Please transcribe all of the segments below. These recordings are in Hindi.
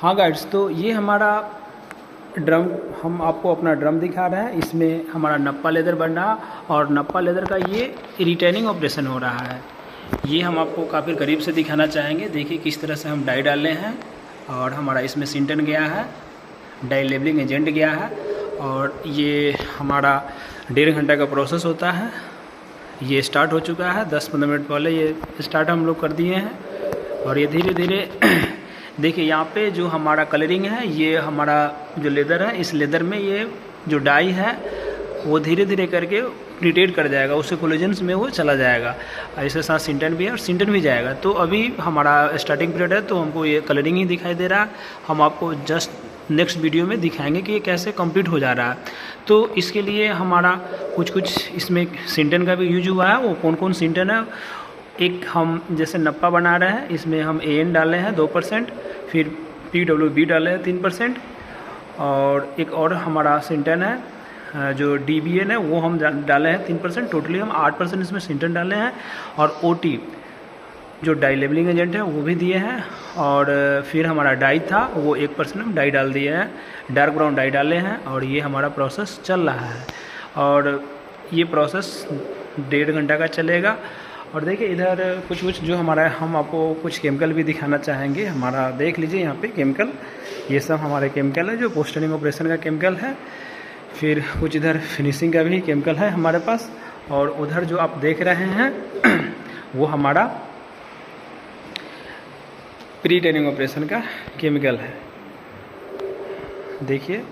हाँ गाइड्स, तो ये हमारा ड्रम, हम आपको अपना ड्रम दिखा रहे हैं। इसमें हमारा नप्पा लेदर बन रहा और नप्पा लेदर का ये रिटेनिंग ऑपरेशन हो रहा है। ये हम आपको काफ़ी करीब से दिखाना चाहेंगे। देखिए किस तरह से हम डाई डाले हैं और हमारा इसमें सिंटन गया है, डाई लेबलिंग एजेंट गया है और ये हमारा 1.5 घंटा का प्रोसेस होता है। ये स्टार्ट हो चुका है, 10-15 मिनट पहले ये स्टार्ट हम लोग कर दिए हैं और ये धीरे धीरे देखिए यहाँ पे जो हमारा कलरिंग है, ये हमारा जो लेदर है, इस लेदर में ये जो डाई है वो धीरे धीरे करके रिटेट कर जाएगा, उससे कोलेजन्स में वो चला जाएगा। इसके साथ सिंटन भी है और सिंटन भी जाएगा। तो अभी हमारा स्टार्टिंग पीरियड है तो हमको ये कलरिंग ही दिखाई दे रहा है। हम आपको जस्ट नेक्स्ट वीडियो में दिखाएंगे कि ये कैसे कंप्लीट हो जा रहा है। तो इसके लिए हमारा कुछ इसमें सिंटन का भी यूज हुआ है। वो कौन कौन सिंटन है, एक हम जैसे नप्पा बना रहे हैं, इसमें हम AN डाले हैं 2%, फिर PWB डाले हैं 3% और एक और हमारा सिंटन है जो DBN है वो हम डाले हैं 3%। टोटली हम 8% इसमें सिंटन डाले हैं और OT जो डाई लेबलिंग एजेंट है वो भी दिए हैं और फिर हमारा डाई था वो 1% हम डाई डाल दिए हैं, डार्क ब्राउन डाई डाले हैं और ये हमारा प्रोसेस चल रहा है और ये प्रोसेस 1.5 घंटा का चलेगा। और देखिए इधर कुछ जो हमारा, हम आपको कुछ केमिकल भी दिखाना चाहेंगे। हमारा देख लीजिए यहाँ पे केमिकल, ये सब हमारे केमिकल है जो पोस्टरिंग ऑपरेशन का केमिकल है। फिर कुछ इधर फिनिशिंग का भी केमिकल है हमारे पास और उधर जो आप देख रहे हैं वो हमारा प्री टेनिंग ऑपरेशन का केमिकल है। देखिए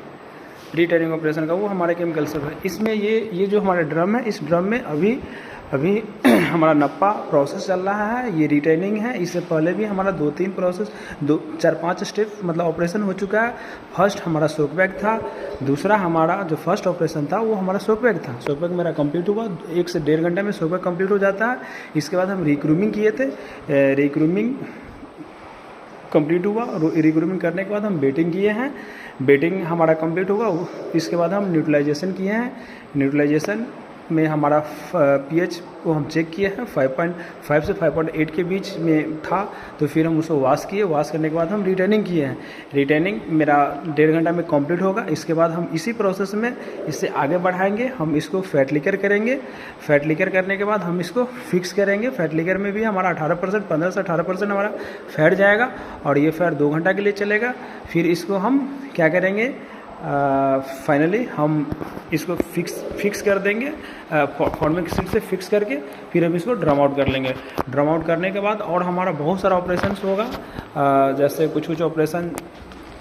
प्री टेनिंग ऑपरेशन का वो हमारे केमिकल सब है। इसमें ये जो हमारा ड्रम है, इस ड्रम में अभी हमारा नप्पा प्रोसेस चल रहा है, ये रिटेनिंग है। इससे पहले भी हमारा 2-3 प्रोसेस 4-5 स्टेप मतलब ऑपरेशन हो चुका है। फर्स्ट हमारा सोक बैग था, दूसरा हमारा जो फर्स्ट ऑपरेशन था वो हमारा सोक बैग था। सोक बैग मेरा कंप्लीट हुआ, 1 से 1.5 घंटे में सोक बैग कंप्लीट हो जाता है। इसके बाद हम रिक्रूमिंग किए थे, रिक्रूमिंग कंप्लीट हुआ। रिक्रूमिंग करने के बाद हम बेटिंग किए हैं, बेटिंग हमारा कंप्लीट होगा। इसके बाद हम न्यूट्रलाइजेशन किए हैं, न्यूट्रलाइजेशन में हमारा pH को हम चेक किए हैं, 5.5 से 5.8 के बीच में था। तो फिर हम उसको वॉश किए, वॉश करने के बाद हम रिटेनिंग किए हैं। रिटेनिंग मेरा 1.5 घंटा में कंप्लीट होगा। इसके बाद हम इसी प्रोसेस में इससे आगे बढ़ाएंगे। हम इसको फैट लिकर करेंगे, फैट लिकर करने के बाद हम इसको फिक्स करेंगे। फैट लिकर में भी हमारा 18%, 15 से 18% हमारा फैट जाएगा और ये फैट 2 घंटा के लिए चलेगा। फिर इसको हम क्या करेंगे, फाइनली हम इसको फिक्स कर देंगे, फॉर्मिक सीट से फिक्स करके फिर हम इसको ड्रम आउट कर लेंगे। ड्रम आउट करने के बाद और हमारा बहुत सारा ऑपरेशंस होगा, जैसे कुछ ऑपरेशन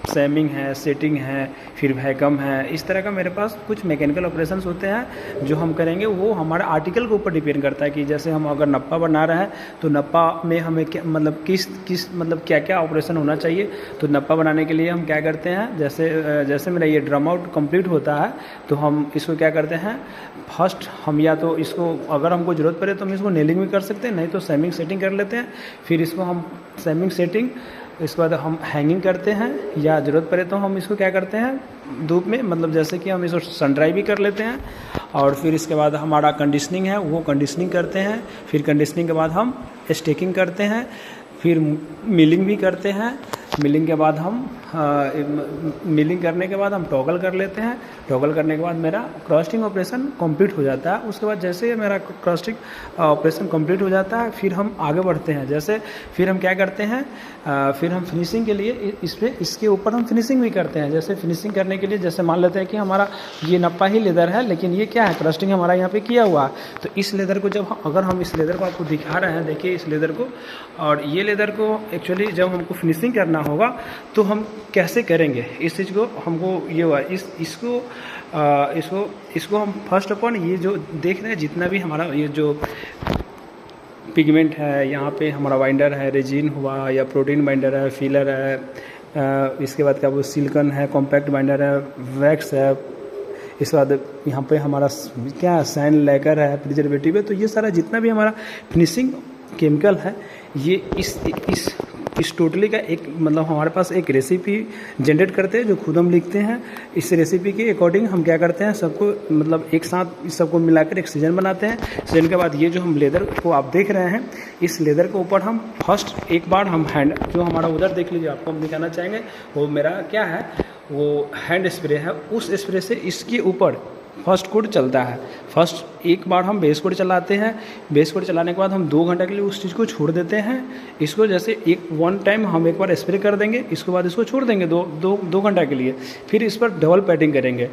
सैमिंग है, सेटिंग है, फिर वैक्यूम है। इस तरह का मेरे पास कुछ मैकेनिकल ऑपरेशंस होते हैं जो हम करेंगे। वो हमारे आर्टिकल के ऊपर डिपेंड करता है कि जैसे हम अगर नप्पा बना रहे हैं तो नप्पा में हमें क्या मतलब किस मतलब क्या क्या ऑपरेशन होना चाहिए। तो नप्पा बनाने के लिए हम क्या करते हैं, जैसे मेरा ये ड्रम आउट कंप्लीट होता है तो हम इसको क्या करते हैं, फर्स्ट हम या तो इसको अगर हमको ज़रूरत पड़े तो हम इसको नेलिंग भी कर सकते हैं, नहीं तो सैमिंग सेटिंग कर लेते हैं। फिर इसको हम सैमिंग सेटिंग, इसके बाद हम हैंगिंग करते हैं या ज़रूरत पड़े तो हम इसको क्या करते हैं धूप में, मतलब जैसे कि हम इसको सन ड्राई भी कर लेते हैं। और फिर इसके बाद हमारा कंडीशनिंग है, वो कंडीशनिंग करते हैं। फिर कंडीशनिंग के बाद हम स्टेकिंग करते हैं, फिर मिलिंग भी करते हैं। मिलिंग के बाद हम मिलिंग करने के बाद हम टॉगल कर लेते हैं। टॉगल करने के बाद मेरा क्रॉस्टिंग ऑपरेशन कंप्लीट हो जाता है। उसके बाद जैसे मेरा क्रॉस्टिंग ऑपरेशन कंप्लीट हो जाता है फिर हम आगे बढ़ते हैं। जैसे फिर हम क्या करते हैं, फिर हम फिनिशिंग के लिए इसके ऊपर हम फिनिशिंग भी करते हैं। जैसे फिनिशिंग करने के लिए जैसे मान लेते हैं कि हमारा ये नप्पा ही लेदर है, लेकिन ये क्या है, क्रस्टिंग हमारा यहाँ पे किया हुआ है। तो इस लेदर को अगर हम इस लेदर को आपको दिखा रहे हैं, देखिए इस लेदर को, और ये लेदर को एक्चुअली जब हमको फिनिशिंग करना होगा तो हम कैसे करेंगे इस चीज़ को, हमको ये हुआ इसको हम फर्स्ट ऑफ ऑल ये जो देख रहे हैं जितना भी हमारा ये जो पिगमेंट है, यहाँ पे हमारा बाइंडर है, रेजिन हुआ या प्रोटीन बाइंडर है, फिलर है, इसके बाद क्या वो सिलिकॉन है, कॉम्पैक्ट बाइंडर है, वैक्स है, इसके बाद यहाँ पे हमारा क्या सैन लैकर है, प्रिजर्वेटिव है। तो ये सारा जितना भी हमारा फिनिशिंग केमिकल है ये इस इस टोटली का एक मतलब हमारे पास एक रेसिपी जनरेट करते हैं जो खुद हम लिखते हैं। इस रेसिपी के अकॉर्डिंग हम क्या करते हैं, सबको मतलब एक साथ इस सबको मिलाकर एक सीजन बनाते हैं। सीजन के बाद ये जो हम लेदर को आप देख रहे हैं, इस लेदर के ऊपर हम फर्स्ट एक बार हम हैंड जो हमारा उधर देख लीजिए, आपको हम दिखाना चाहेंगे वो मेरा क्या है, वो हैंड स्प्रे है। उस स्प्रे से इसके ऊपर फर्स्ट कोट चलता है। फर्स्ट एक बार हम बेस कोट चलाते हैं, बेस कोट चलाने के बाद हम 2 घंटे के लिए उस चीज़ को छोड़ देते हैं। इसको जैसे वन टाइम हम एक बार स्प्रे कर देंगे, इसके बाद इसको छोड़ देंगे दो घंटा के लिए। फिर इस पर डबल पैडिंग करेंगे,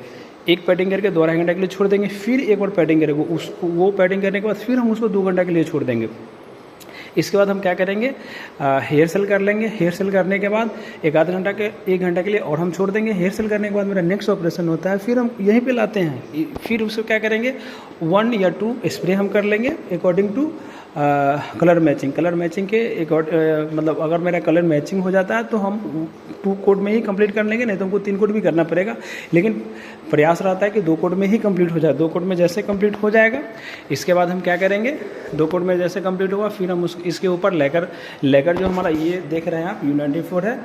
एक पैडिंग करके 2-2.5 घंटे के लिए छोड़ देंगे, फिर एक बार पैडिंग करेंगे। वो पैडिंग करने के बाद फिर हम उसको 2 घंटे के लिए छोड़ देंगे। इसके बाद हम क्या करेंगे, हेयर सेल कर लेंगे। हेयर सेल करने के बाद 1 घंटा के लिए और हम छोड़ देंगे। हेयर सेल करने के बाद मेरा नेक्स्ट ऑपरेशन होता है, फिर हम यहीं पे लाते हैं। फिर उसको क्या करेंगे, 1 या 2 स्प्रे हम कर लेंगे according to colour matching. Colour matching के मतलब अगर मेरा कलर मैचिंग हो जाता है तो हम 2 कोट में ही कंप्लीट कर लेंगे, नहीं तो हमको 3 कोट भी करना पड़ेगा। लेकिन प्रयास रहता है कि 2 कोट में ही कंप्लीट हो जाए। 2 कोट में जैसे कंप्लीट हो जाएगा, इसके बाद हम क्या करेंगे, 2 कोट में जैसे कंप्लीट हुआ फिर हम इसके ऊपर लेकर जो हमारा ये देख रहे हैं आप U94 है,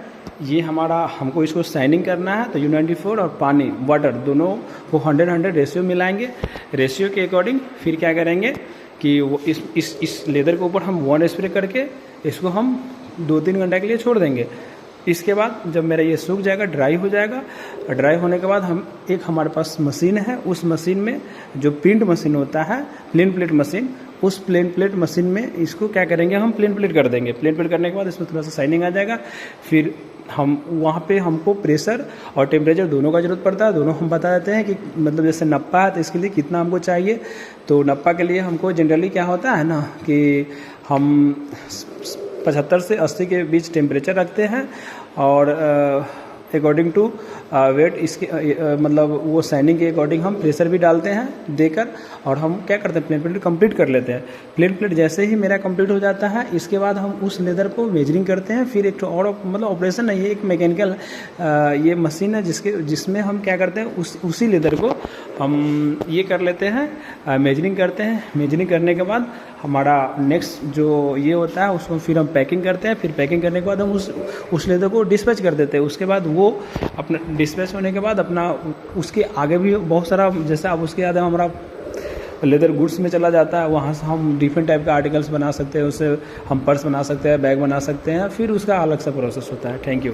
ये हमारा हमको इसको शाइनिंग करना है। तो U94 और पानी वाटर दोनों को 100-100 रेशियो मिलाएंगे। रेशियो के अकॉर्डिंग फिर क्या करेंगे कि वो इस लेदर के ऊपर हम 1 स्प्रे करके इसको हम 2-3 घंटे के लिए छोड़ देंगे। इसके बाद जब मेरा ये सूख जाएगा, ड्राई हो जाएगा, ड्राई होने के बाद हम एक हमारे पास मशीन है, उस मशीन में जो प्रिंट मशीन होता है, प्लेन प्लेट मशीन, उस प्लेन प्लेट मशीन में इसको क्या करेंगे, हम प्लेन प्लेट कर देंगे। प्लेन प्लेट करने के बाद इसमें थोड़ा सा शाइनिंग आ जाएगा। फिर हम वहाँ पे हमको प्रेशर और टेम्परेचर दोनों का ज़रूरत पड़ता है। दोनों हम बता देते हैं कि मतलब जैसे नप्पा है तो इसके लिए कितना हमको चाहिए। तो नप्पा के लिए हमको जनरली क्या होता है ना कि हम 75 से 80 के बीच टेम्परेचर रखते हैं और अकॉर्डिंग टू वेट इसके मतलब वो शाइनिंग के अकॉर्डिंग हम प्रेशर भी डालते हैं देकर, और हम क्या करते हैं, प्लेन प्लेट कंप्लीट कर लेते हैं। प्लेन प्लेट जैसे ही मेरा कंप्लीट हो जाता है, इसके बाद हम उस लेदर को मेजरिंग करते हैं। फिर एक और मतलब ऑपरेशन नहीं है, एक मैकेनिकल ये मशीन है जिसमें हम क्या करते हैं, उसी लेदर को हम ये कर लेते हैं, मेजरिंग करते हैं। मेजरिंग करने के बाद हमारा नेक्स्ट जो ये होता है उसको फिर हम पैकिंग करते हैं। फिर पैकिंग करने के बाद हम उस लेदर को डिस्पैच कर देते हैं। उसके बाद वो अपना डिस्पैच होने के बाद अपना उसके आगे भी बहुत सारा, जैसे अब उसके बाद हमारा लेदर गुड्स में चला जाता है, वहाँ से हम डिफरेंट टाइप के आर्टिकल्स बना सकते हैं। उससे हम पर्स बना सकते हैं, बैग बना सकते हैं। फिर उसका अलग सा प्रोसेस होता है। Thank you.